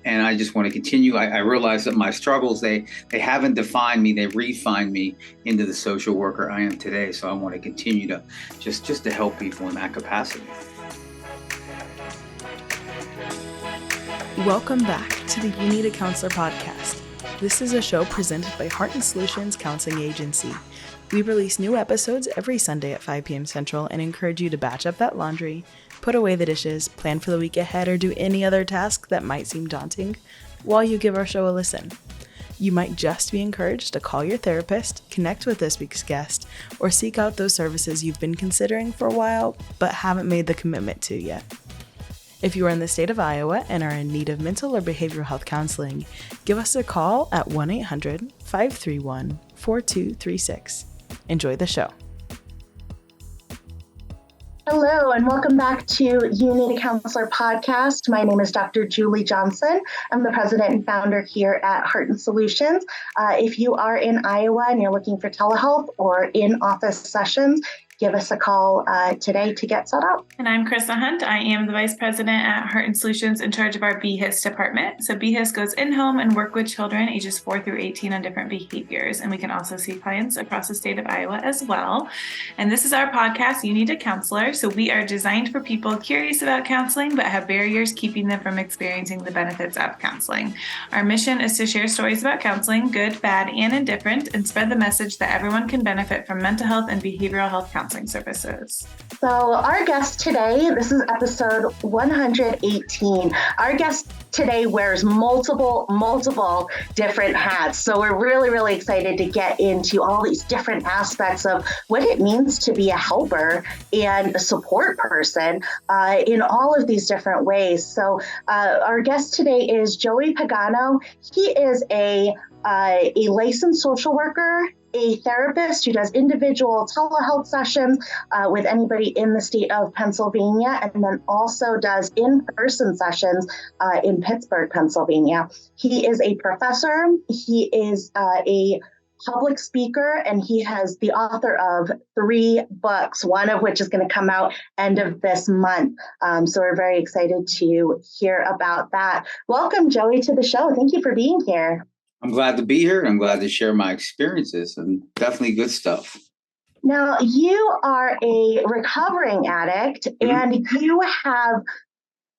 and I just want to continue. I realize that my struggles, they haven't defined me, they refined me into the social worker I am today. So I want to continue to just to help people in that capacity. Welcome back to the You Need a Counselor podcast. This is a show presented by Heart and Solutions Counseling Agency. We release new episodes every Sunday at 5 p.m. Central and encourage you to batch up that laundry, put away the dishes, plan for the week ahead, or do any other task that might seem daunting while you give our show a listen. You might just be encouraged to call your therapist, connect with this week's guest, or seek out those services you've been considering for a while but haven't made the commitment to yet. If you are in the state of Iowa and are in need of mental or behavioral health counseling, give us a call at 1-800-531-4236. Enjoy the show. Hello, and welcome back to You Need a Counselor podcast. My name is Dr. Julie Johnson. I'm the president and founder here at Heart and Solutions. If you are in Iowa and you're looking for telehealth or in-office sessions, give us a call today to get set up. And I'm Chrissa Hunt. I am the vice president at Heart and Solutions in charge of our BHIS department. So BHIS goes in-home and work with children ages 4 through 18 on different behaviors. And we can also see clients across the state of Iowa as well. And this is our podcast, You Need a Counselor. So we are designed for people curious about counseling, but have barriers keeping them from experiencing the benefits of counseling. Our mission is to share stories about counseling, good, bad, and indifferent, and spread the message that everyone can benefit from mental health and behavioral health counseling services. So our guest today, this is episode 118. Our guest today wears multiple different hats. So we're really excited to get into all these different aspects of what it means to be a helper and a support person in all of these different ways. So our guest today is Joey Pagano. He is a licensed social worker, a therapist who does individual telehealth sessions with anybody in the state of Pennsylvania, and then also does in-person sessions in Pittsburgh, Pennsylvania. He is a professor, he is a public speaker, and he has the author of 3 books, one of which is going to come out end of this month. So we're very excited to hear about that. Welcome, Joey, to the show. Thank you for being here. I'm glad to be here, and I'm glad to share my experiences, and definitely good stuff. Now, you are a recovering addict, and you have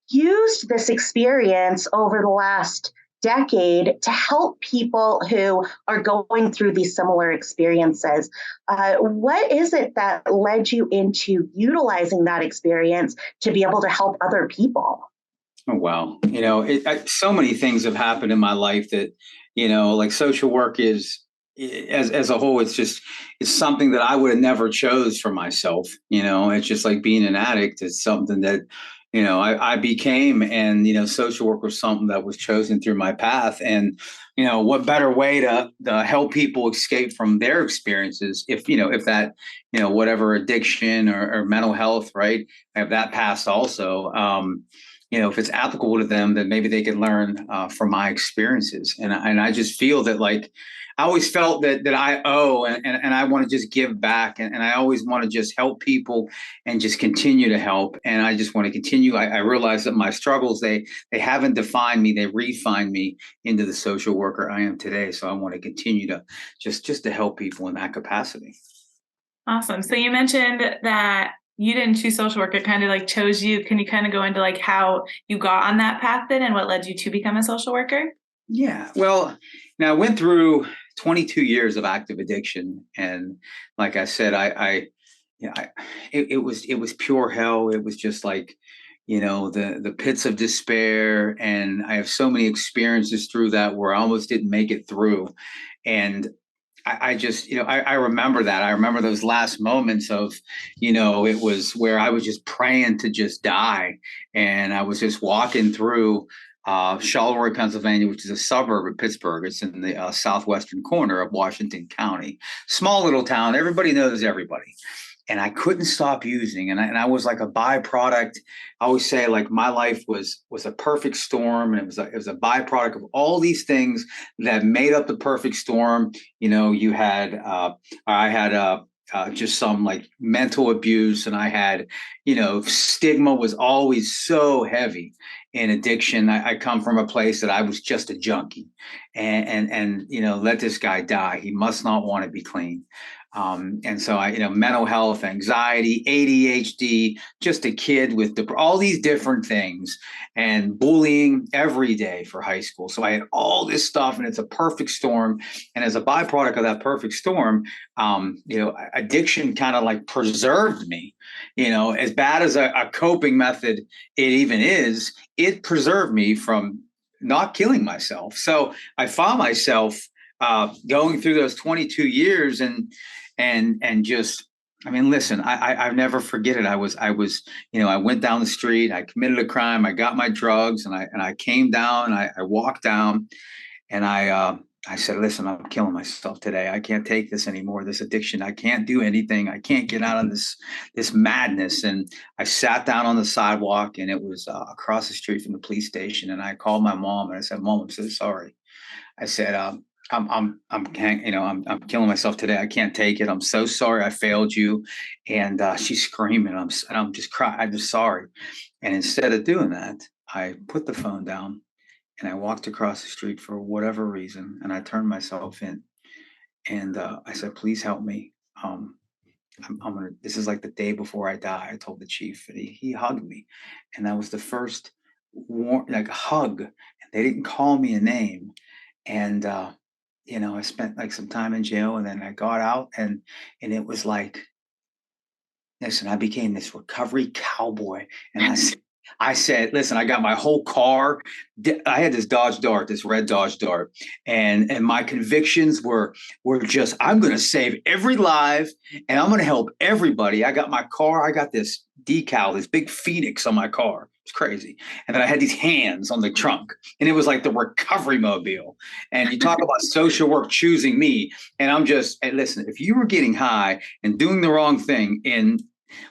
used this experience over the last decade to help people who are going through these similar experiences. What is it that led you into utilizing that experience to be able to help other people? Oh, wow. So many things have happened in my life that, like social work is, as a whole, it's something that I would have never chose for myself. It's just like being an addict. It's something that, I became, and, social work was something that was chosen through my path. And, what better way to help people escape from their experiences if that, whatever addiction or mental health, right, have that past also. If it's applicable to them, then maybe they can learn from my experiences. And I just feel that, like, I always felt that I owe, and I want to just give back. And I always want to just help people and just continue to help. And I just want to continue. I realize that my struggles, they haven't defined me. They refined me into the social worker I am today. So I want to continue to just to help people in that capacity. Awesome. So you mentioned that you didn't choose social work, it kind of like chose you. Can you kind of go into like how you got on that path then and what led you to become a social worker? Yeah, well, now I went through 22 years of active addiction. And like I said, it was pure hell. It was just like, the pits of despair. And I have so many experiences through that where I almost didn't make it through. And I just, I remember that. I remember those last moments of, it was where I was just praying to just die. And I was just walking through Charleroi, Pennsylvania, which is a suburb of Pittsburgh. It's in the southwestern corner of Washington County. Small little town. Everybody knows everybody. And I couldn't stop using. And I was like a byproduct. I always say, like, my life was a perfect storm. And it was a byproduct of all these things that made up the perfect storm. I had just some like mental abuse. And I had, stigma was always so heavy in addiction. I come from a place that I was just a junkie, and let this guy die. He must not want to be clean. And so mental health, anxiety, ADHD, just a kid with all these different things, and bullying every day for high school. So I had all this stuff, and it's a perfect storm. And as a byproduct of that perfect storm, addiction kind of like preserved me. As bad as a coping method it even is, it preserved me from not killing myself. So I found myself going through those 22 years and just, listen, I never forget it. I went down the street, I committed a crime, I got my drugs, and I came down, I walked down, and I said, listen, I'm killing myself today. I can't take this anymore, this addiction. I can't do anything. I can't get out of this madness. And I sat down on the sidewalk, and it was across the street from the police station. And I called my mom, and I said, Mom, I'm so sorry. I said, I'm killing myself today. I can't take it. I'm so sorry I failed you. And she's screaming. I'm just crying. I'm just sorry. And instead of doing that, I put the phone down, and I walked across the street for whatever reason, and I turned myself in, and I said, "Please help me. I'm gonna. This is like the day before I die." I told the chief, and he hugged me, and that was the first hug. And they didn't call me a name, and I spent like some time in jail, and then I got out, and it was like, listen, I became this recovery cowboy, and I said, listen, I got my whole car. I had this Dodge Dart, this red Dodge Dart. And my convictions were just, I'm going to save every life, and I'm going to help everybody. I got my car. I got this decal, this big Phoenix on my car. It's crazy. And then I had these hands on the trunk, and it was like the recovery mobile. And you talk about social work choosing me. And I'm just, hey, listen, if you were getting high and doing the wrong thing in,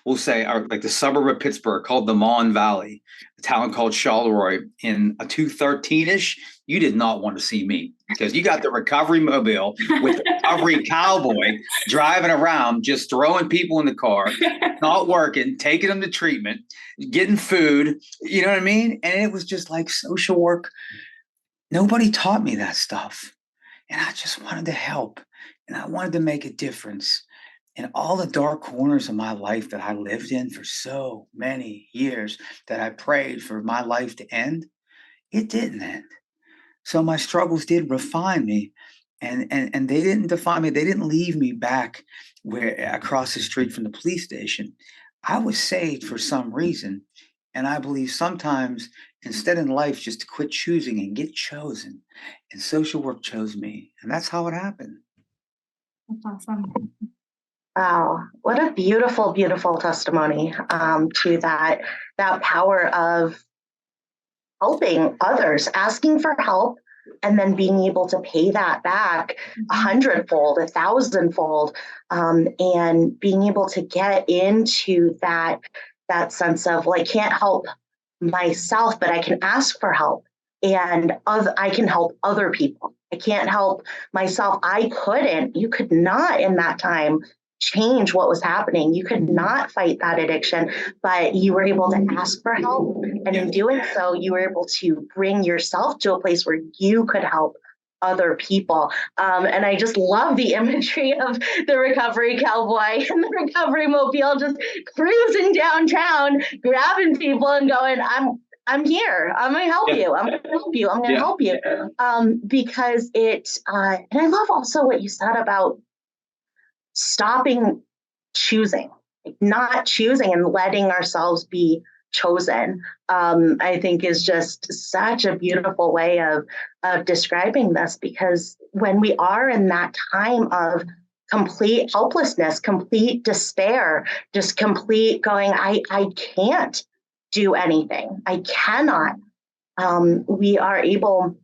we'll say, like the suburb of Pittsburgh called the Mon Valley, a town called Charleroi, in a 213-ish, you did not want to see me, because you got the recovery mobile with the recovery cowboy driving around, just throwing people in the car, not working, taking them to treatment, getting food, you know what I mean? And it was just like social work. Nobody taught me that stuff. And I just wanted to help, and I wanted to make a difference. In all the dark corners of my life that I lived in for so many years, that I prayed for my life to end, it didn't end. So my struggles did refine me, and they didn't define me. They didn't leave me back across the street from the police station. I was saved for some reason. And I believe sometimes, instead in life, just to quit choosing and get chosen. And social work chose me. And that's how it happened. That's awesome. Wow, what a beautiful, beautiful testimony to that power of helping others, asking for help, and then being able to pay that back 100-fold, 1,000-fold, and being able to get into that sense of, well, I can't help myself, but I can ask for help, and I can help other people. I can't help myself. You could not in that time change what was happening. You could not fight that addiction, but you were able to ask for help. And in doing so, you were able to bring yourself to a place where you could help other people. And I just love the imagery of the recovery cowboy and the recovery mobile just cruising downtown, grabbing people and going, I'm here. I'm going to help you. I'm going to help you. I'm going to help you. Because and I love also what you said about stopping choosing, not choosing and letting ourselves be chosen. I think is just such a beautiful way of describing this, because when we are in that time of complete helplessness, complete despair, just complete going, I can't do anything. I cannot. We are able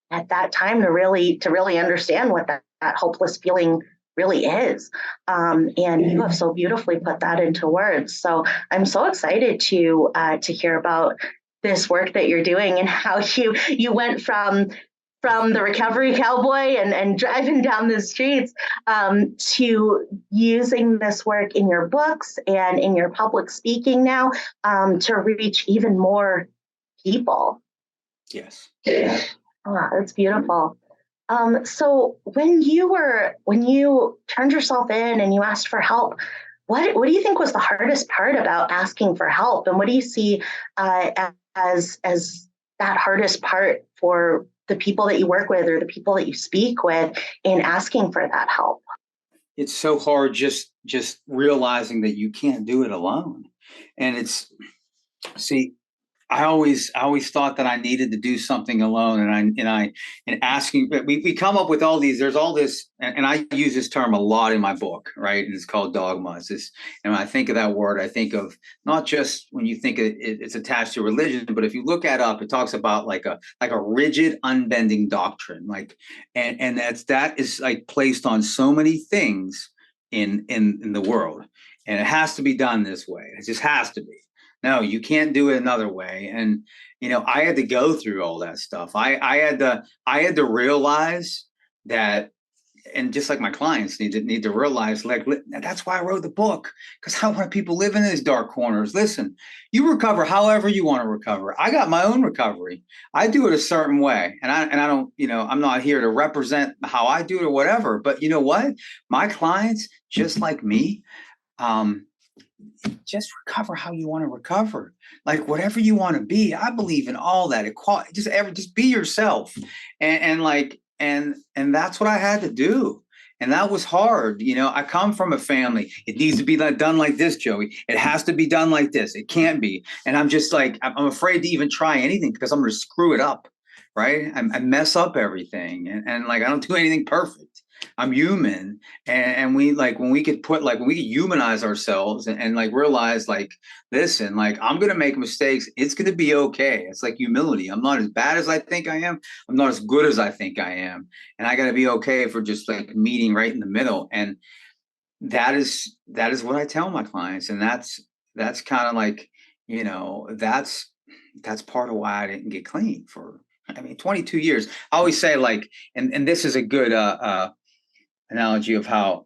at that time to really understand what that hopeless feeling really is. And you have so beautifully put that into words. So I'm so excited to hear about this work that you're doing and how you went from from the Recovery Cowboy and driving down the streets to using this work in your books and in your public speaking now to reach even more people. Yes. Oh, that's beautiful. So when you turned yourself in and you asked for help, what do you think was the hardest part about asking for help, and what do you see as that hardest part for the people that you work with or the people that you speak with in asking for that help? It's so hard just realizing that you can't do it alone. And see, I always thought that I needed to do something alone, and asking. We come up with all these. There's all this, and I use this term a lot in my book, right? And it's called dogma. It's this, and when I think of that word, I think of not just when you think it's attached to religion, but if you look at up, it talks about like a rigid, unbending doctrine, like, and that is like placed on so many things in the world, and it has to be done this way. It just has to be. No, you can't do it another way. And, I had to go through all that stuff. I had to realize that, and just like my clients need to realize, like, that's why I wrote the book, because I want people living in these dark corners. Listen, you recover however you want to recover. I got my own recovery. I do it a certain way. And I don't, I'm not here to represent how I do it or whatever, but you know what? My clients, just like me, just recover how you want to recover, like whatever you want to be. I believe in all that equality. Just be yourself, and that's what I had to do, and that was hard. I come from a family. It needs to be done like this, Joey. It has to be done like this. It can't be, and I'm just like I'm afraid to even try anything because I'm going to screw it up, right? I mess up everything, and like I don't do anything perfect. I'm human, and we like when we could humanize ourselves and like realize, like, listen, like I'm gonna make mistakes. It's gonna be okay. It's like humility. I'm not as bad as I think I am. I'm not as good as I think I am, and I gotta be okay for just like meeting right in the middle. And that is what I tell my clients, and that's kind of like that's part of why I didn't get clean for 22 years. I always say, like, and this is a good analogy of how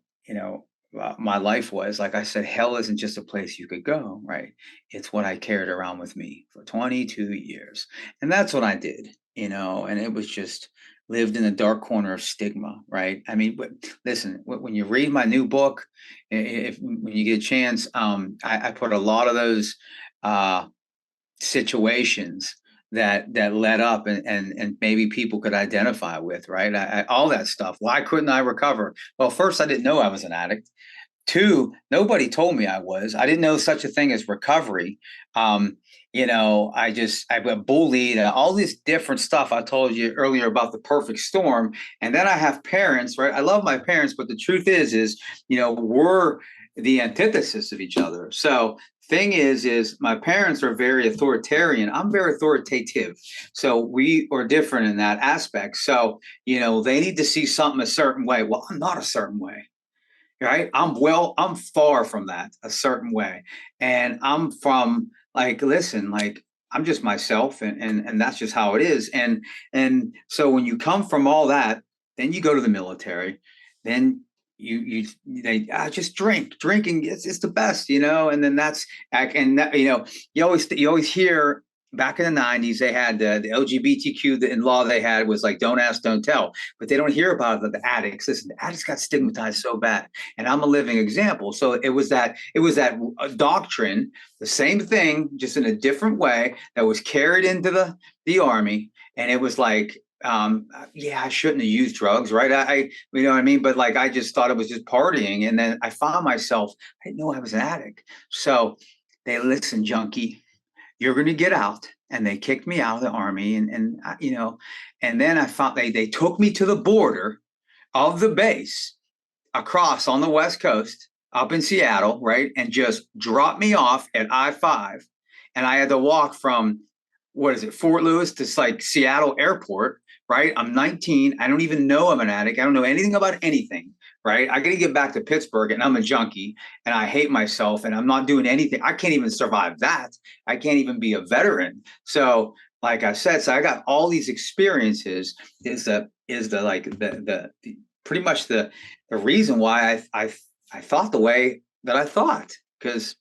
my life was. Like I said, hell isn't just a place you could go, right? It's what I carried around with me for 22 years, and that's what I did, and it was just lived in the dark corner of stigma, right? But listen, when you read my new book, when you get a chance, I put a lot of those situations that led up and maybe people could identify with, right? All that stuff. Why couldn't I recover? Well, first, I didn't know I was an addict. Two, nobody told me I was. I didn't know such a thing as recovery. I got bullied, all this different stuff I told you earlier about the perfect storm. And then I have parents, right? I love my parents, but the truth is, we're the antithesis of each other. So thing is my parents are very authoritarian. I'm very authoritative. So we are different in that aspect. So, they need to see something a certain way. Well, I'm not a certain way, right? I'm far from that, a certain way. And I'm from like, listen, like I'm just myself, and that's just how it is. And so when you come from all that, then you go to the military, then they just drinking. It's the best, and then that's, and that, you always hear back in the 90s, they had the LGBTQ in law. They had was like, don't ask, don't tell, but they don't hear about the addicts. Listen, the addicts got stigmatized so bad, and I'm a living example. So it was that doctrine, the same thing, just in a different way, that was carried into the army. And it was like, I shouldn't have used drugs, right? I you know what I mean? But like, I just thought it was just partying. And then I found myself, I didn't know I was an addict. So they listen, junkie, you're going to get out. And they kicked me out of the army. And then I found they took me to the border of the base across on the West Coast up in Seattle, right? And just dropped me off at I-5. And I had to walk from, Fort Lewis to like Seattle airport, right? I'm 19. I don't even know I'm an addict. I don't know anything about anything, right? I got to get back to Pittsburgh, and I'm a junkie, and I hate myself, and I'm not doing anything. I can't even survive that. I can't even be a veteran. So like I said, so I got all these experiences is pretty much the reason why I thought the way that I thought, because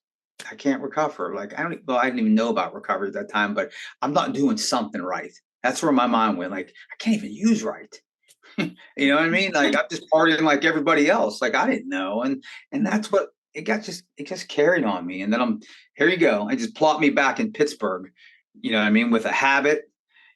I can't recover. Like I didn't even know about recovery at that time, but I'm not doing something right. That's where my mind went. Like I can't even use right. You know what I mean? Like I'm just partying like everybody else. Like I didn't know, and that's what it just carried on me. And then here you go. I just plot me back in Pittsburgh. You know what I mean? With a habit,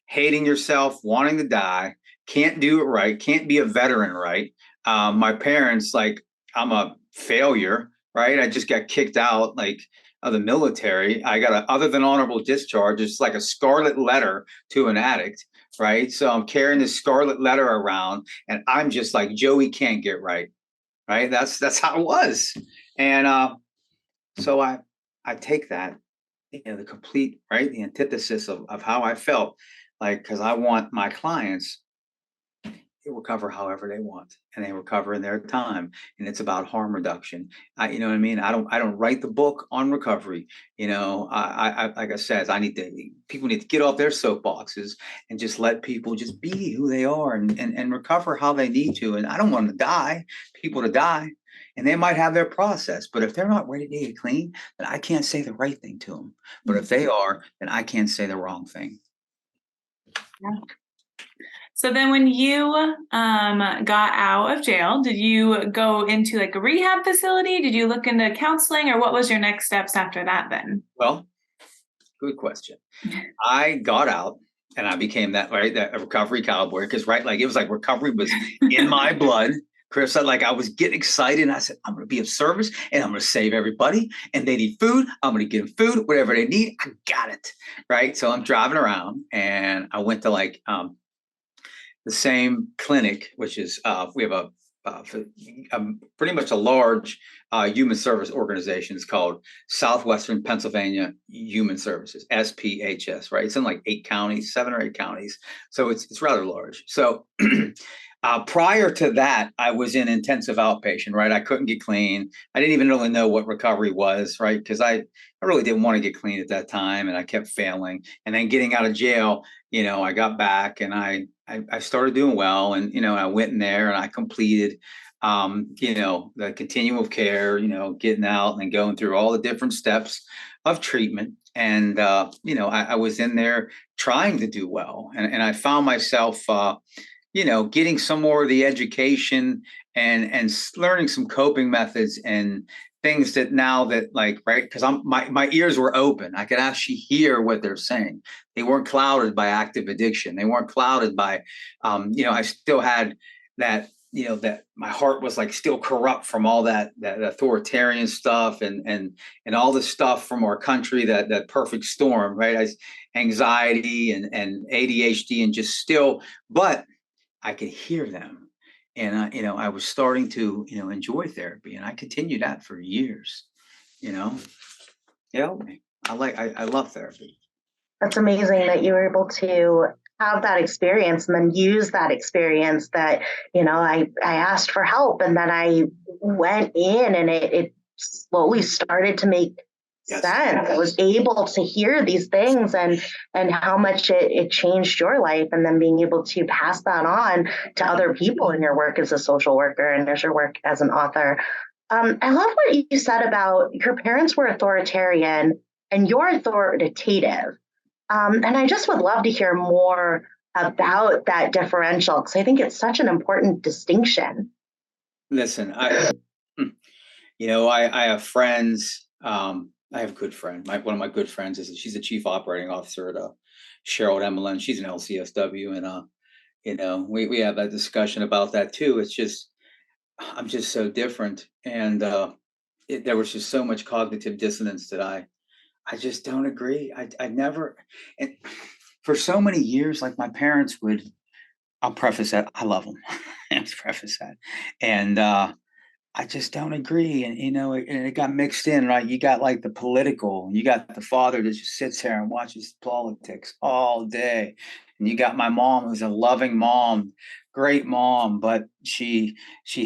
hating yourself, wanting to die, can't do it right, can't be a veteran right. My parents, like, I'm a failure, right? I just got kicked out, like, of the military. I got other than honorable discharge, it's like a scarlet letter to an addict, right? So I'm carrying this scarlet letter around, and I'm just like, Joey can't get right, right? That's how it was, and so I take that, the complete, right, the antithesis of how I felt, like, because I want my clients to recover however they want, and they recover in their time, and it's about harm reduction. You know what I mean? I don't write the book on recovery. I like I said, people need to get off their soapboxes and just let people just be who they are, and recover how they need to. And I don't want people to die. And they might have their process, but if they're not ready to get clean, then I can't say the right thing to them. But if they are, then I can't say the wrong thing. Yeah. So then when you got out of jail, did you go into like a rehab facility? Did you look into counseling, or what was your next steps after that then? Well, good question. I got out and I became that recovery cowboy, because like it was like recovery was in my blood. Chrissa, like I was getting excited, and I said, I'm going to be of service, and I'm going to save everybody, and they need food. I'm going to give them food, whatever they need. I got it. Right. So I'm driving around, and I went to the same clinic, which is, we have pretty much a large human service organization. It's called Southwestern Pennsylvania Human Services, SPHS, right? It's in like 7 or 8 counties. So it's rather large. So prior to that, I was in intensive outpatient, right? I couldn't get clean. I didn't even really know what recovery was, right? Because I really didn't want to get clean at that time, and I kept failing. And then getting out of jail, I got back, and I started doing well, and I went in there and I completed the continuum of care, getting out and then going through all the different steps of treatment. And I was in there trying to do well, and I found myself getting some more of the education and learning some coping methods and things that now that right, because my ears were open. I could actually hear what they're saying. They weren't clouded by active addiction. They weren't clouded by I still had that, that my heart was like still corrupt from all that authoritarian stuff and all the stuff from our country, that perfect storm, right? Anxiety and ADHD, and just still, but I could hear them. And I was starting to, enjoy therapy, and I continued that for years. I love therapy. That's amazing that you were able to have that experience and then use that experience that, I asked for help, and then I went in, and it slowly started to make sense. I was able to hear these things and how much it changed your life, and then being able to pass that on to other people in your work as a social worker and as your work as an author. I love what you said about your parents were authoritarian and you're authoritative. And I just would love to hear more about that differential, because I think it's such an important distinction. Listen, I have friends. I have a good friend. One of my good friends she's the chief operating officer at Cheryl Emmelin. She's an LCSW, and we have that discussion about that too. It's just I'm just so different, and there was just so much cognitive dissonance that I just don't agree. I never, and for so many years, like my parents would. I'll preface that I love them. Let's preface that, and I just don't agree. And, it got mixed in, right? You got like the political, and you got the father that just sits there and watches politics all day. And you got my mom, who's a loving mom, great mom, but she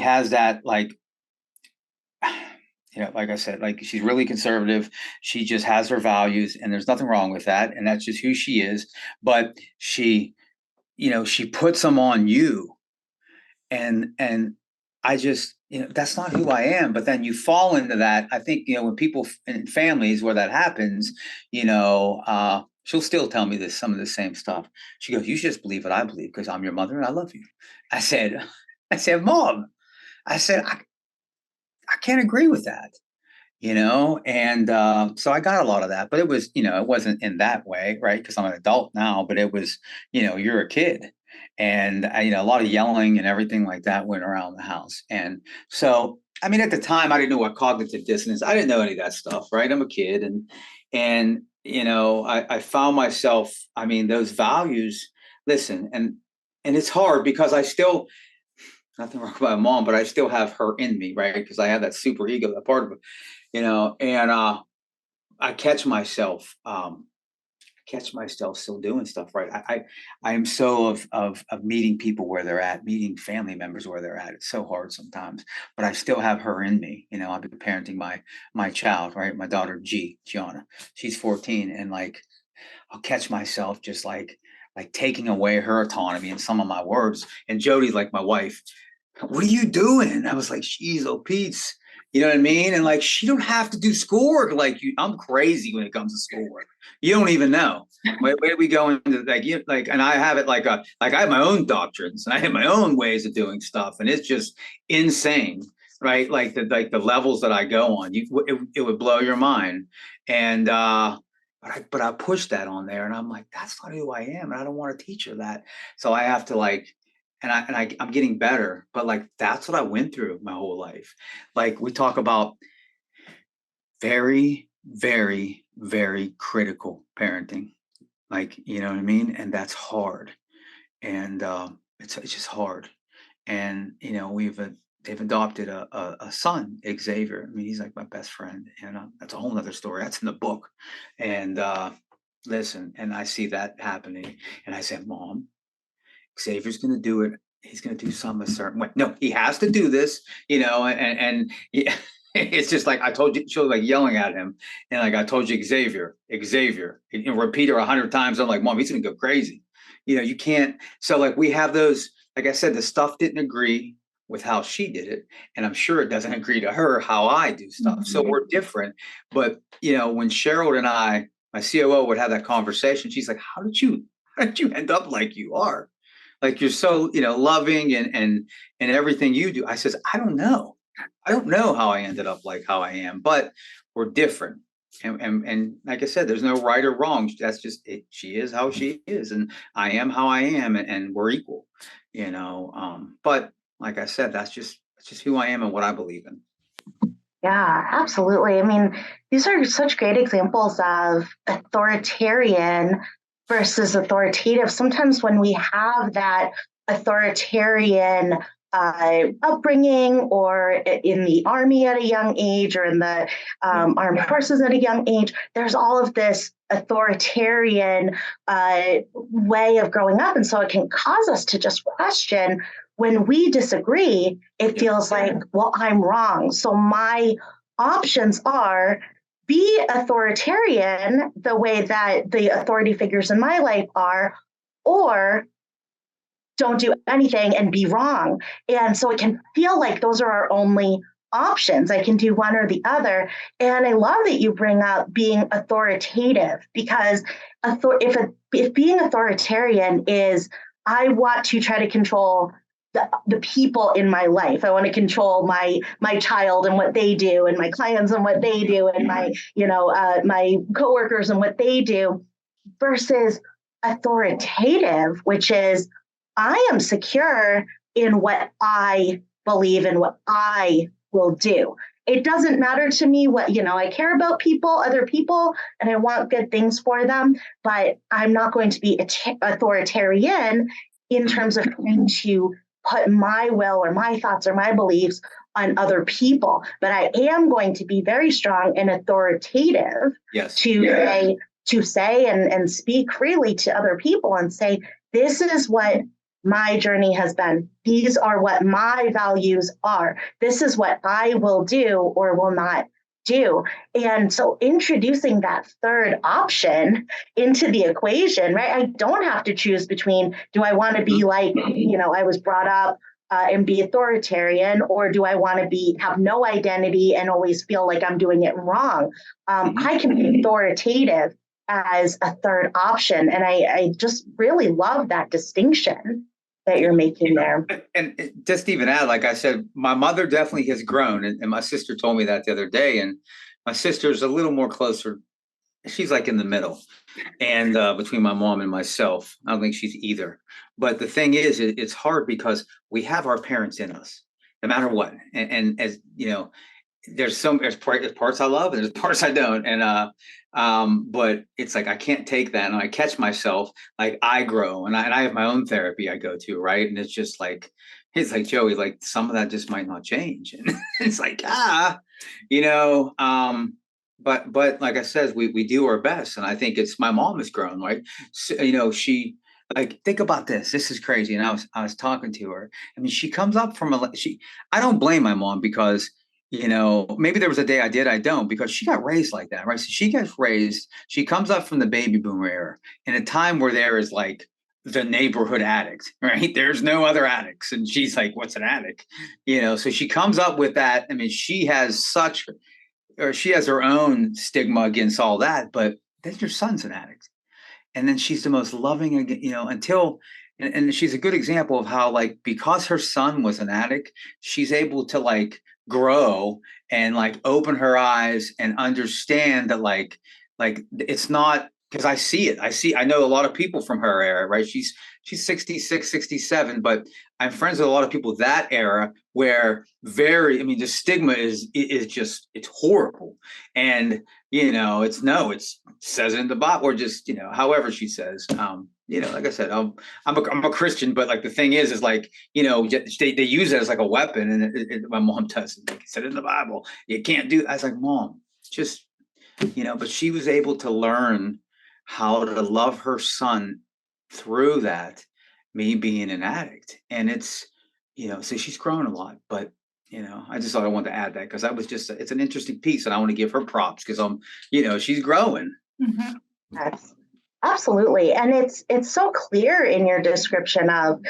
has that, like, like I said, like she's really conservative. She just has her values, and there's nothing wrong with that. And that's just who she is. But she, she puts them on you. And I just, that's not who I am. But then you fall into that. I think, when people in families where that happens, she'll still tell me some of the same stuff. She goes, "You just believe what I believe because I'm your mother and I love you." I said, "Mom," I said, I can't agree with that. And so I got a lot of that, but it was, it wasn't in that way, right? Because I'm an adult now, but it was, you're a kid. And a lot of yelling and everything like that went around the house. And so, I mean, at the time, I didn't know what cognitive dissonance. I didn't know any of that stuff, right? I'm a kid, and I found myself. I mean, those values. Listen, and it's hard because I still, nothing wrong with my mom, but I still have her in me, right? Because I have that super ego, that part of it, and I catch myself still doing stuff, right? I am so of meeting people where they're at, meeting family members where they're at. It's so hard sometimes, but I still have her in me. I've been parenting my child, right? My daughter Gianna, she's 14, and like I'll catch myself just like taking away her autonomy and some of my words. And Jody's like my wife. "What are you doing?" I was like, "She's oh Pete's." You know what I mean? And like, she don't have to do schoolwork like you. I'm crazy when it comes to schoolwork. You don't even know. Where do we go into and I have it like I have my own doctrines and I have my own ways of doing stuff, and it's just insane, right? Like the levels that I go on, it would blow your mind. And but I push that on there, and I'm like, that's not who I am, and I don't want to teach her that. So I have to I'm getting better, but like that's what I went through my whole life. Like we talk about very, very, very critical parenting. Like, you know what I mean? And that's hard. And it's just hard. And they've adopted a son, Xavier. I mean, he's like my best friend, and that's a whole nother story. That's in the book. And listen, and I see that happening, and I said, "Mom, Xavier's going to do it. He's going to do something a certain way. No, he has to do this, and yeah, it's just like I told you." She was like yelling at him, and like I told you, Xavier, and repeat her 100 times. I'm like, "Mom, he's going to go crazy." You can't. So like we have those. Like I said, the stuff didn't agree with how she did it, and I'm sure it doesn't agree to her how I do stuff. Mm-hmm. So we're different. But when Cheryl and I, my COO, would have that conversation, she's like, how did you end up like you are? Like you're so, loving and everything you do. I says, I don't know how I ended up like how I am, but we're different. And like I said, there's no right or wrong. That's just it. She is how she is, and I am how I am, and we're equal, But like I said, that's just who I am and what I believe in. Yeah, absolutely. I mean, these are such great examples of authoritarian versus authoritative. Sometimes when we have that authoritarian upbringing, or in the army at a young age, or in the armed forces at a young age, there's all of this authoritarian way of growing up. And so it can cause us to just question. When we disagree, it feels like, well, I'm wrong. So my options are be authoritarian the way that the authority figures in my life are, or don't do anything and be wrong. And so it can feel like those are our only options. I can do one or the other. And I love that you bring up being authoritative, because if being authoritarian is, I want to try to control the people in my life. I want to control my child and what they do, and my clients and what they do, and my my coworkers and what they do, versus authoritative, which is, I am secure in what I believe and what I will do. It doesn't matter to me what, I care about other people, and I want good things for them, but I'm not going to be authoritarian in terms of trying to put my will or my thoughts or my beliefs on other people. But I am going to be very strong and authoritative to say and speak freely to other people and say, this is what my journey has been. These are what my values are. This is what I will do or will not do. And so introducing that third option into the equation, right? I don't have to choose between, do I want to be like, I was brought up and be authoritarian, or do I want to have no identity and always feel like I'm doing it wrong? I can be authoritative as a third option. And I just really love that distinction that you're making there. And just even add, like I said, my mother definitely has grown. And my sister told me that the other day. And my sister's a little more closer. She's like in the middle. And between my mom and myself, I don't think she's either. But the thing is, it's hard because we have our parents in us, no matter what. And as you know, there's parts I love and there's parts I don't. And but it's like I can't take that, and I catch myself like I grow, and I have my own therapy I go to, right? And it's just like Joey, like some of that just might not change, and it's like you know. But like I said, we do our best, and I think it's my mom has grown, right? So, she like think about this. This is crazy, and I was talking to her. I mean, she comes up from I don't blame my mom because maybe there was a day I did, I don't, because she got raised like that, right? So she gets raised. She comes up from the baby boomer era in a time where there is like the neighborhood addict, right? There's no other addicts, and she's like, "What's an addict?" So she comes up with that. I mean, she has her own stigma against all that, but then your son's an addict. And then she's the most loving, and she's a good example of how, like, because her son was an addict, she's able to like grow and like open her eyes and understand that like it's not, because I see it. I know a lot of people from her era, right? She's 66, 67, but I'm friends with a lot of people that era where the stigma is just, it's horrible. And, it says it in the Bible, or just, however she says, like I said, I'm a Christian, but like the thing is like, they use it as like a weapon. And my mom does it. Like it said in the Bible, you can't do that. I was like, Mom, just, but she was able to learn how to love her son through that, me being an addict. And it's, so she's grown a lot, but I just thought I wanted to add that because it's an interesting piece, and I want to give her props because she's growing. Mm-hmm. Yes, absolutely. And it's so clear in your description of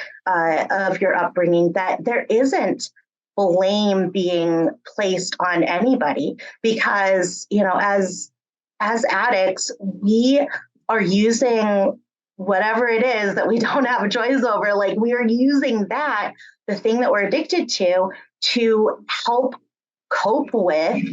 your upbringing that there isn't blame being placed on anybody, because, as addicts, we are using whatever it is that we don't have a choice over. Like, we are using the thing that we're addicted to help cope with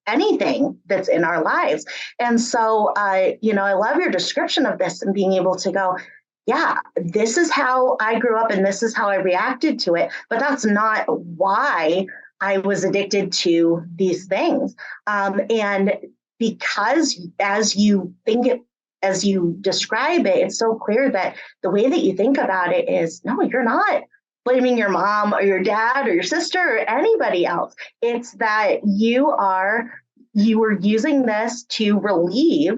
anything that's in our lives. And so, I love your description of this and being able to go, yeah, this is how I grew up and this is how I reacted to it. But that's not why I was addicted to these things. And because as you describe it, it's so clear that the way that you think about it is, no, you're not blaming your mom or your dad or your sister or anybody else. It's that you were using this to relieve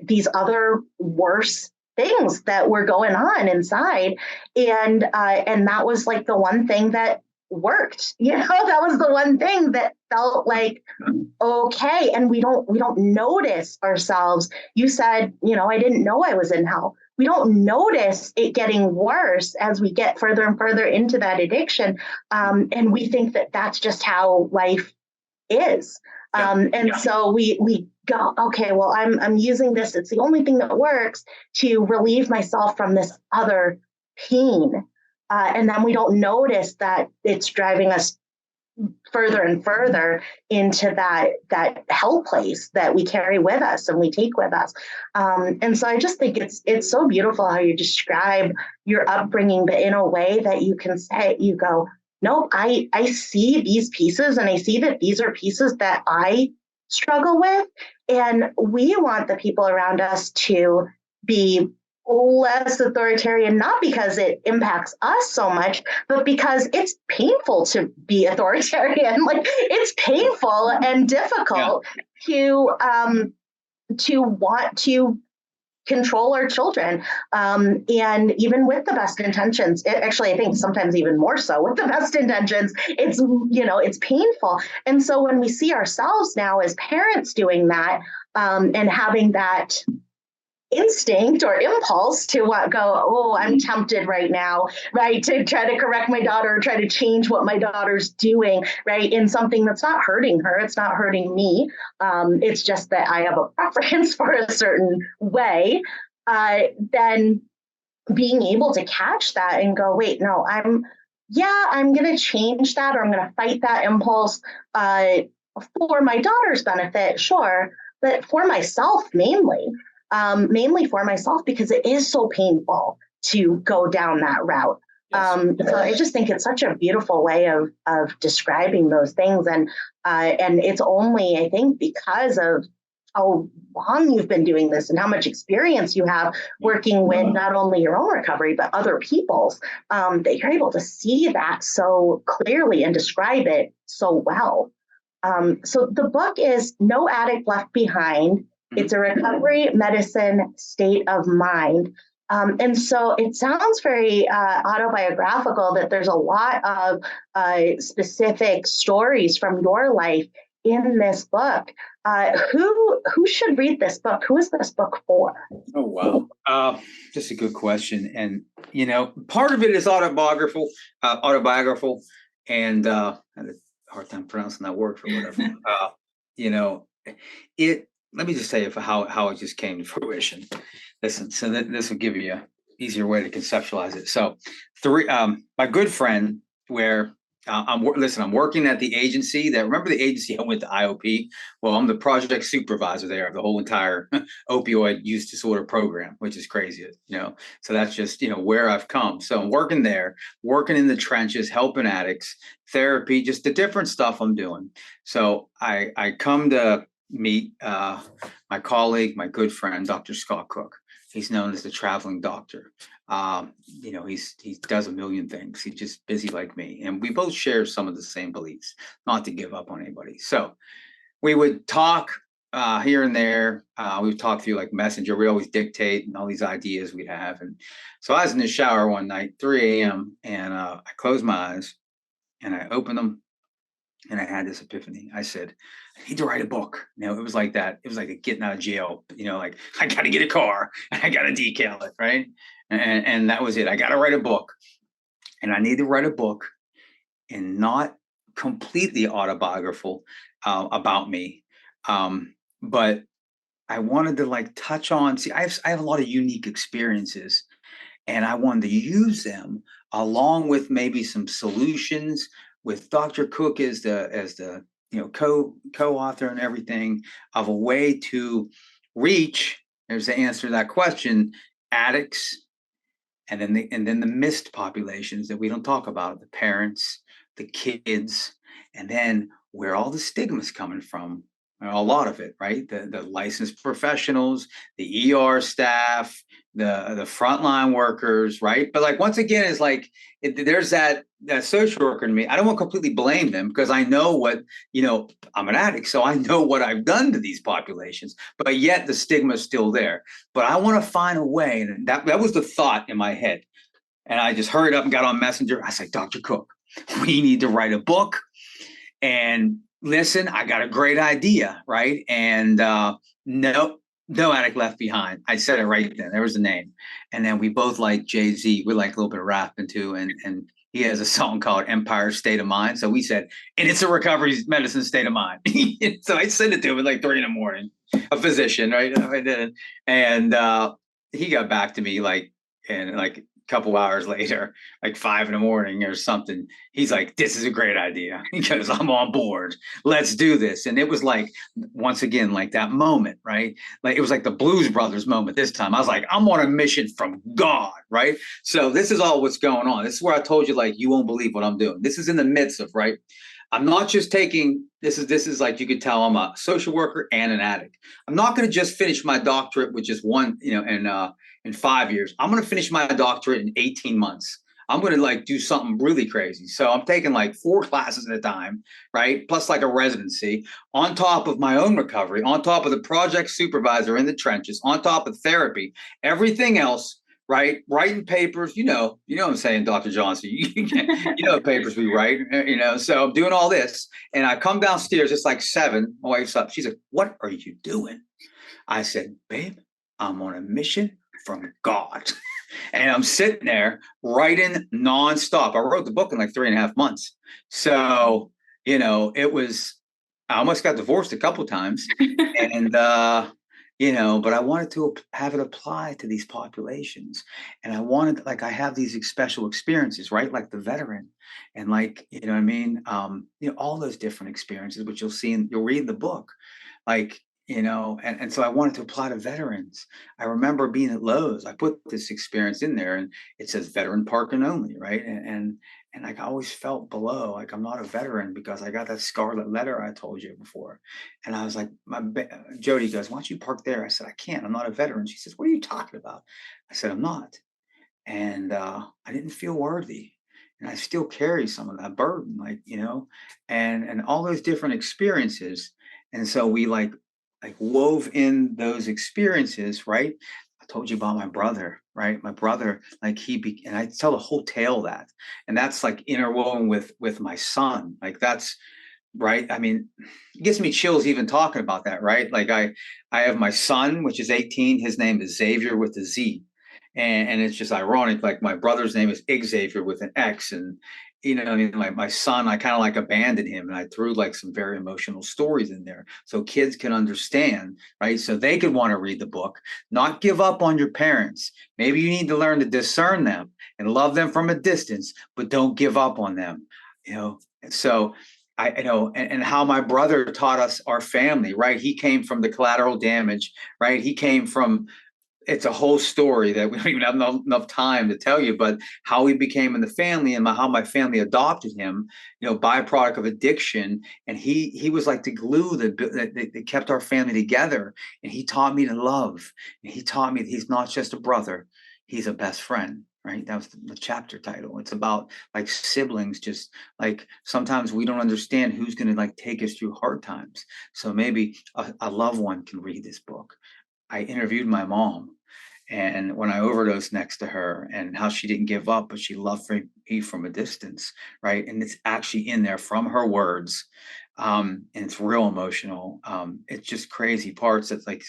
these other worse things that were going on inside. And that was like the one thing that worked, that was the one thing that felt like okay. And we don't notice ourselves. You said, I didn't know I was in hell. We don't notice it getting worse as we get further and further into that addiction. And we think that that's just how life is. So we go, okay, well, I'm using this. It's the only thing that works to relieve myself from this other pain. And then we don't notice that it's driving us further and further into that hell place that we carry with us and we take with us. And so I just think it's so beautiful how you describe your upbringing, but in a way that you can say, you go, no, I see these pieces, and I see that these are pieces that I struggle with. And we want the people around us to be less authoritarian, not because it impacts us so much, but because it's painful to be authoritarian. Like, it's painful and difficult to want to control our children. And even with the best intentions, actually, I think sometimes even more so with the best intentions, it's painful. And so when we see ourselves now as parents doing that, and having that instinct or impulse to I'm tempted right now, right, to try to correct my daughter, or try to change what my daughter's doing, right, in something that's not hurting her, it's not hurting me, it's just that I have a preference for a certain way, then being able to catch that and go, wait, no, I'm going to change that, or I'm going to fight that impulse for my daughter's benefit, sure, but for myself mainly for myself, because it is so painful to go down that route. So I just think it's such a beautiful way of describing those things. And it's only, I think, because of how long you've been doing this and how much experience you have working with not only your own recovery, but other people's, that you're able to see that so clearly and describe it so well. So the book is No Addict Left Behind. It's a recovery medicine state of mind. And so it sounds very autobiographical, that there's a lot of specific stories from your life in this book. Who should read this book? Who is this book for? Oh, wow. Just a good question. And, part of it is autobiographical, and I had a hard time pronouncing that word for whatever. Let me just tell you how it just came to fruition. Listen, so this will give you an easier way to conceptualize it. So, my good friend, where I'm working at the agency remember the agency I went to IOP? Well, I'm the project supervisor there of the whole entire opioid use disorder program, which is crazy, So that's just, where I've come. So I'm working there, working in the trenches, helping addicts, therapy, just the different stuff I'm doing. So I come to meet my colleague, my good friend, Dr. Scott Cook. He's known as the traveling doctor. He does a million things. He's just busy like me. And we both share some of the same beliefs, not to give up on anybody. So we would talk here and there. We would talk through like Messenger. We always dictate and all these ideas we'd have. And so I was in the shower one night, 3 a.m., and I closed my eyes and I opened them. And I had this epiphany. I said, I need to write a book. It was like that. It was like a getting out of jail, like I got to get a car and I got to decal it. Right. And that was it. I got to write a book, and I need to write a book, and not completely autobiographical about me. But I wanted to touch on, I have a lot of unique experiences, and I wanted to use them along with maybe some solutions, with Dr. Cook as the co-author and everything, of a way to reach, there's the answer to that question, addicts, and then the missed populations that we don't talk about, the parents, the kids, and then where all the stigma's coming from. A lot of it, right? The licensed professionals, the ER staff, the frontline workers, right? But once again, it's there's that social worker in me. I don't want to completely blame them, because I know what, I'm an addict, so I know what I've done to these populations, but yet the stigma is still there. But I want to find a way, and that was the thought in my head. And I just hurried up and got on Messenger. I said, Dr. Cook, we need to write a book. And listen, I got a great idea, right? And No Addict Left Behind. I said it right then. There was the name. And then we both like Jay-Z. We like a little bit of rapping too. And he has a song called Empire State of Mind. So we said, and it's a recovery medicine state of mind. So I sent it to him at 3 a.m, a physician, right? I did it. And he got back to me a couple hours later, 5 a.m. or something. He's like, this is a great idea. He goes, I'm on board. Let's do this. And it was once again, that moment, right? It was like the Blues Brothers moment this time. I was like, I'm on a mission from God, right? So this is all what's going on. This is where I told you, you won't believe what I'm doing. This is in the midst of, right? I'm not just taking, this is you could tell I'm a social worker and an addict. I'm not going to just finish my doctorate with just one, in 5 years. I'm going to finish my doctorate in 18 months. I'm going to like do something really crazy. So I'm taking like 4 classes at a time, right? Plus like a residency on top of my own recovery, on top of the project supervisor in the trenches, on top of therapy, everything else, right? Writing papers, what I'm saying, Dr. Johnson, the papers we write, so I'm doing all this and I come downstairs, it's like 7, my wife's up. She's like, what are you doing? I said, babe, I'm on a mission from God. And I'm sitting there writing nonstop. I wrote the book in like 3.5 months. So, it was, I almost got divorced a couple of times. And, but I wanted to have it apply to these populations. And I wanted, like, I have these special experiences, right? Like the veteran and like, you know what I mean? All those different experiences, which you'll read in the book. Like, and so I wanted to apply to veterans. I remember being at Lowe's. I put this experience in there and it says veteran parking only, right? And like I always felt below, like I'm not a veteran because I got that scarlet letter I told you before. And I was like, Jody goes, why don't you park there? I said, I can't, I'm not a veteran. She says, what are you talking about? I said, I'm not. And I didn't feel worthy. And I still carry some of that burden, like, and all those different experiences. And so we like wove in those experiences, right? I told you about my brother, right? My brother, like and I tell the whole tale that, and that's like interwoven with my son. Like that's right. I mean, it gives me chills even talking about that, right? Like I have my son, which is 18. His name is Xavier with a Z. And it's just ironic. Like my brother's name is Xavier with an X. And, I mean, like my son, I kind of like abandoned him and I threw like some very emotional stories in there so kids can understand, right? So they could want to read the book, not give up on your parents. Maybe you need to learn to discern them and love them from a distance, but don't give up on them, So and how my brother taught us our family, right? He came from the collateral damage, right? He came from, it's a whole story that we don't even have enough time to tell you, but how he became in the family and how my family adopted him, byproduct of addiction. And he was like the glue that kept our family together. And he taught me to love. And he taught me that he's not just a brother, he's a best friend. Right. That was the chapter title. It's about like siblings, just like sometimes we don't understand who's going to like take us through hard times. So maybe a loved one can read this book. I interviewed my mom and when I overdosed next to her and how she didn't give up, but she loved me from a distance. Right. And it's actually in there from her words. And it's real emotional. It's just crazy parts. It's like,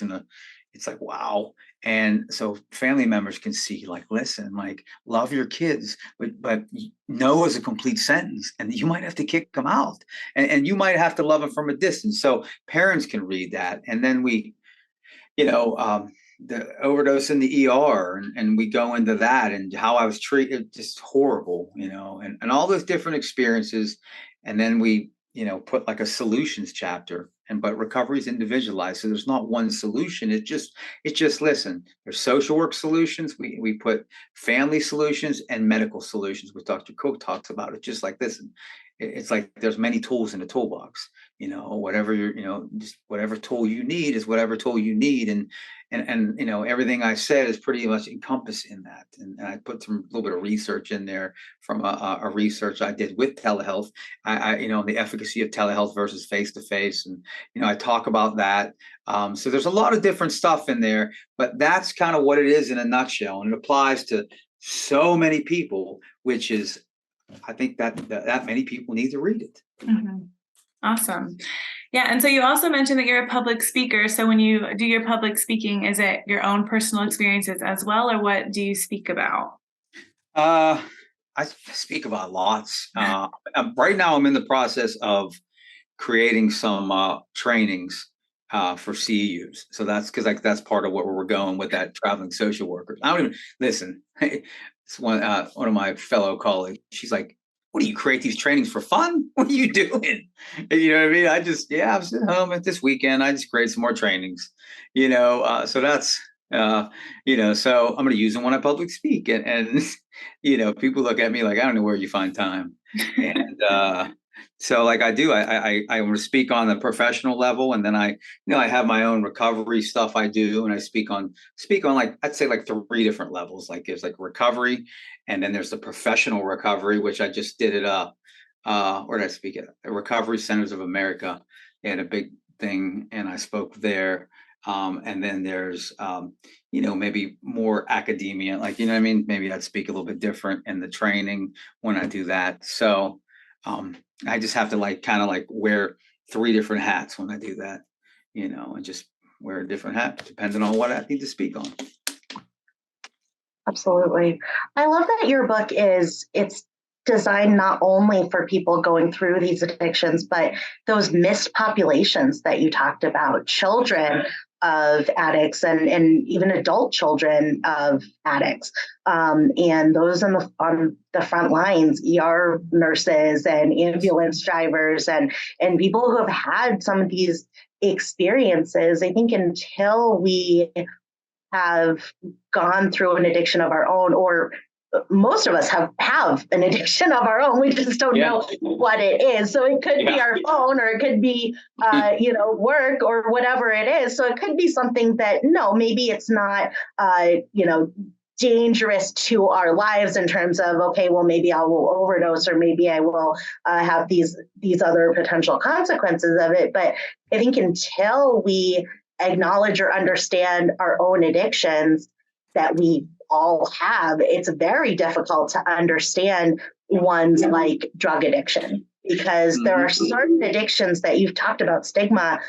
it's like, wow. And so family members can see, like, listen, like, love your kids, but no is a complete sentence. And you might have to kick them out and you might have to love them from a distance. So parents can read that. And then we, the overdose in the ER and we go into that and how I was treated, just horrible, and all those different experiences. And then we, put like a solutions chapter but recovery is individualized. So there's not one solution. It's just listen, there's social work solutions. We put family solutions and medical solutions, which Dr. Cook talks about. It's just like this. It's like there's many tools in the toolbox, whatever just whatever tool you need is whatever tool you need. And everything I said is pretty much encompassed in that. And I put a little bit of research in there from a research I did with telehealth, the efficacy of telehealth versus face-to-face. And, I talk about that. So there's a lot of different stuff in there, but that's kind of what it is in a nutshell. And it applies to so many people, which is, I think that many people need to read it. Mm-hmm. Awesome. Yeah. And so you also mentioned that you're a public speaker. So when you do your public speaking, is it your own personal experiences as well? Or what do you speak about? I speak about lots. Right now I'm in the process of creating some trainings for CEUs. So that's because that's part of what we're going with that traveling social workers. I don't even listen. It's one of my fellow colleagues. She's like, what do you create these trainings for fun? What are you doing? You know what I mean? I'm sitting home at this weekend. I just create some more trainings, so that's, so I'm going to use them when I public speak. And people look at me like, I don't know where you find time. And, So like I want to speak on the professional level, and then I have my own recovery stuff I do, and I speak on like, I'd say like 3 different levels. Like there's like recovery, and then there's the professional recovery, which I just did at where did I speak at? Recovery Centers of America. They had a big thing, and I spoke there. And then there's maybe more academia, like, what I mean? Maybe I'd speak a little bit different in the training when I do that. So I just have to like kind of like wear 3 different hats when I do that, and just wear a different hat depending on what I need to speak on. Absolutely. I love that your book it's designed not only for people going through these addictions, but those missed populations that you talked about, children of addicts and even adult children of addicts, and those on the front lines, ER nurses and ambulance drivers and people who have had some of these experiences. I think until we have gone through an addiction of our own, or most of us have an addiction of our own. We just don't know what it is. So it could be our phone, or it could be, work, or whatever it is. So it could be something that, maybe it's not, dangerous to our lives in terms of, okay, well, maybe I will overdose, or maybe I will have these other potential consequences of it. But I think until we acknowledge or understand our own addictions that we all have, it's very difficult to understand ones like drug addiction, because there are certain addictions that you've talked about stigma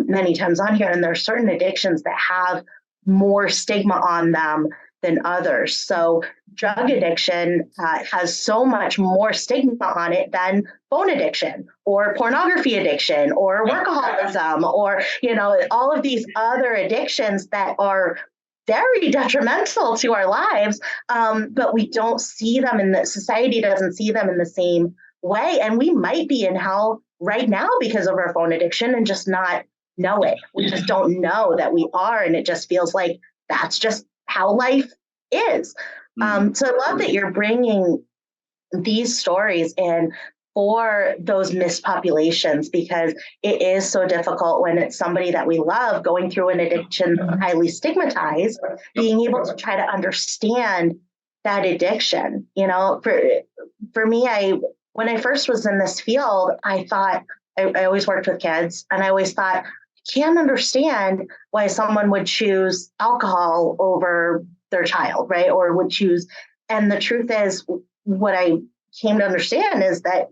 many times on here, and there are certain addictions that have more stigma on them than others. So drug addiction has so much more stigma on it than phone addiction or pornography addiction or workaholism, or, all of these other addictions that are very detrimental to our lives, but we don't see them, and the society doesn't see them in the same way. And we might be in hell right now because of our phone addiction and just not know it. We just don't know that we are, and it just feels like that's just how life is. So I love that you're bringing these stories in for those missed populations, because it is so difficult when it's somebody that we love going through an addiction, highly stigmatized, being able to try to understand that addiction. For me, when I first was in this field, I thought, I always worked with kids, and I always thought, I can't understand why someone would choose alcohol over their child, right? Or would choose, and the truth is, what I came to understand is that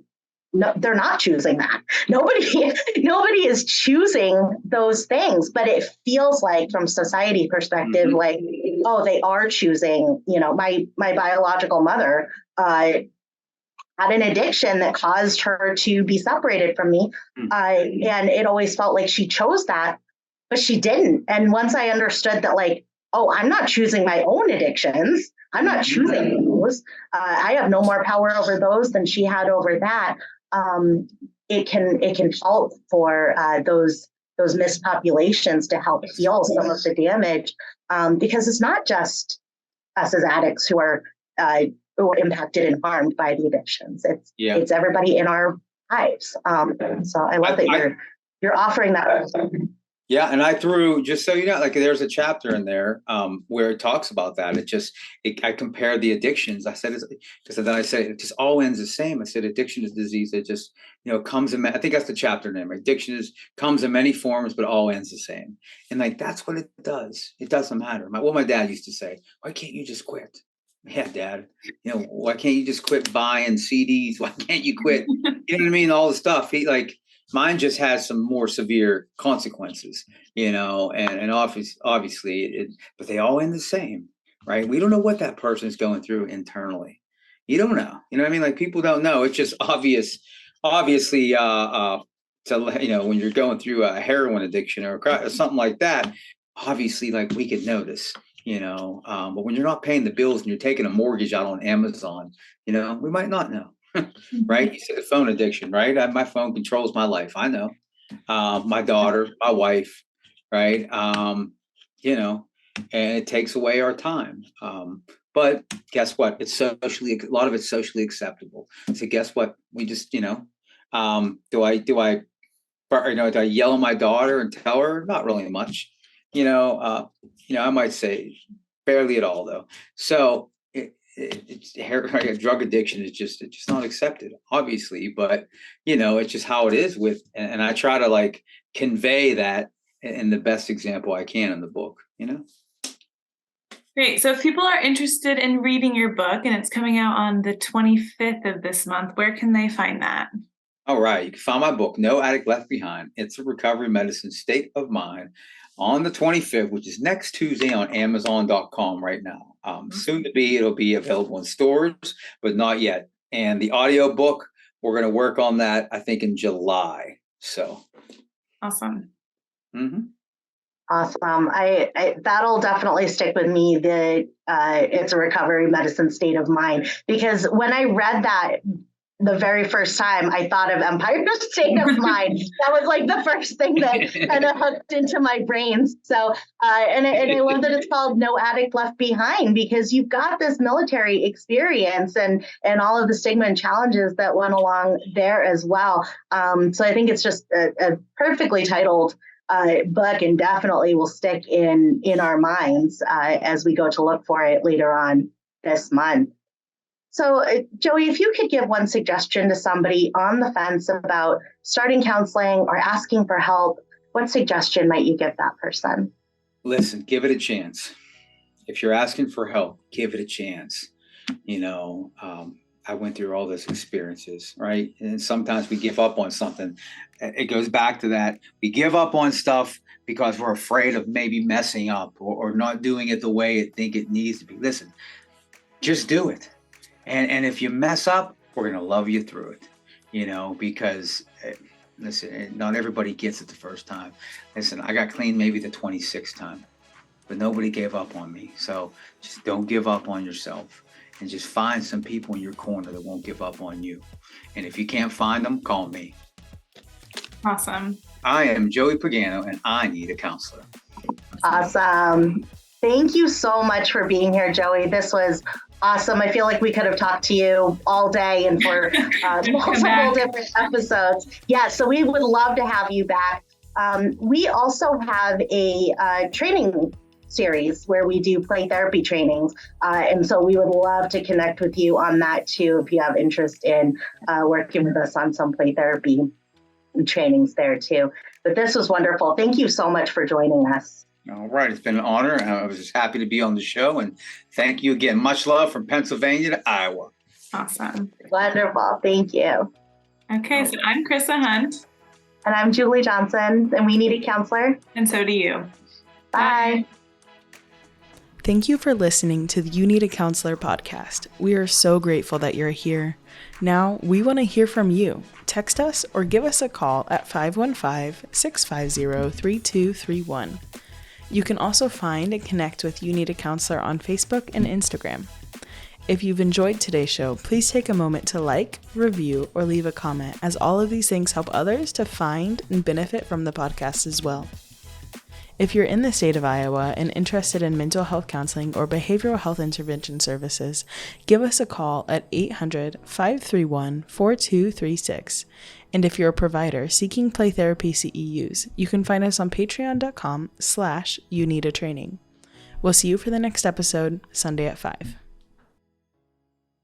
no, they're not choosing that. Nobody is choosing those things, but it feels like, from society perspective, like, oh, they are choosing. My biological mother had an addiction that caused her to be separated from me, and it always felt like she chose that, but she didn't. And once I understood that, like, oh, I'm not choosing my own addictions. I'm not choosing those. I have no more power over those than she had over that. It can help for those missed populations to help heal some of the damage, because it's not just us as addicts who are impacted and harmed by the addictions. It's everybody in our lives. So I love that you're offering that. Yeah, and I threw, just so you know, like, there's a chapter in there where it talks about that. I compared the addictions. I said, because then I said it just all ends the same. I said addiction is disease that just comes in. I think that's the chapter name. Right? Addiction comes in many forms, but all ends the same. And like that's what it does. It doesn't matter. What my dad used to say: "Why can't you just quit?" Yeah, Dad. Why can't you just quit buying CDs? Why can't you quit? You know what I mean? All the stuff. Mine just has some more severe consequences, and obviously, but they all end the same, right? We don't know what that person is going through internally. You don't know, you know what I mean? Like, people don't know. It's just obviously, when you're going through a heroin addiction or something like that, obviously, like, we could notice, but when you're not paying the bills and you're taking a mortgage out on Amazon, we might not know. Right? You said phone addiction, right? My phone controls my life. I know. My daughter, my wife, right? And it takes away our time. But guess what? A lot of it's socially acceptable. So guess what? We just, Do I do I yell at my daughter and tell her? Not really much. I might say barely at all though. So drug addiction is just not accepted, obviously. But it's just how it is and I try to like convey that in the best example I can in the book. Great. So if people are interested in reading your book, and it's coming out on the 25th of this month, where can they find that? All right. You can find my book, No Addict Left Behind. It's a recovery medicine state of mind on the 25th, which is next Tuesday on Amazon.com right now. Soon to be, it'll be available in stores, but not yet. And the audio book, we're going to work on that, I think, in July. So. Awesome. Mm-hmm. Awesome. I that'll definitely stick with me. It's a recovery medicine state of mind, because when I read that the very first time, I thought of Empire State of Mind. That was like the first thing that kind of hooked into my brain. So, and I love that it's called No Addict Left Behind, because you've got this military experience and all of the stigma and challenges that went along there as well. So I think it's just a perfectly titled book, and definitely will stick in our minds as we go to look for it later on this month. So, Joey, if you could give one suggestion to somebody on the fence about starting counseling or asking for help, what suggestion might you give that person? Listen, give it a chance. If you're asking for help, give it a chance. I went through all those experiences, right? And sometimes we give up on something. It goes back to that. We give up on stuff because we're afraid of maybe messing up or not doing it the way I think it needs to be. Listen, just do it. And if you mess up, we're going to love you through it, because listen, not everybody gets it the first time. Listen, I got clean maybe the 26th time, but nobody gave up on me. So just don't give up on yourself, and just find some people in your corner that won't give up on you. And if you can't find them, call me. Awesome. I am Joey Pagano, and I need a counselor. Awesome. Thank you so much for being here, Joey. This was awesome. I feel like we could have talked to you all day and for multiple different episodes. Yeah, so we would love to have you back. We also have a training series where we do play therapy trainings. And so we would love to connect with you on that too, if you have interest in working with us on some play therapy trainings there too. But this was wonderful. Thank you so much for joining us. All right. It's been an honor. I was just happy to be on the show. And thank you again. Much love from Pennsylvania to Iowa. Awesome. Wonderful. Thank you. Okay. So I'm Chrissa Hunt. And I'm Julie Johnson. And we need a counselor. And so do you. Bye. Thank you for listening to the You Need a Counselor podcast. We are so grateful that you're here. Now, we want to hear from you. Text us or give us a call at 515-650-3231. You can also find and connect with You Need a Counselor on Facebook and Instagram. If you've enjoyed today's show, please take a moment to like, review, or leave a comment, as all of these things help others to find and benefit from the podcast as well. If you're in the state of Iowa and interested in mental health counseling or behavioral health intervention services, give us a call at 800-531-4236. And if you're a provider seeking play therapy CEUs, you can find us on patreon.com/youneedatraining. We'll see you for the next episode, Sunday at 5.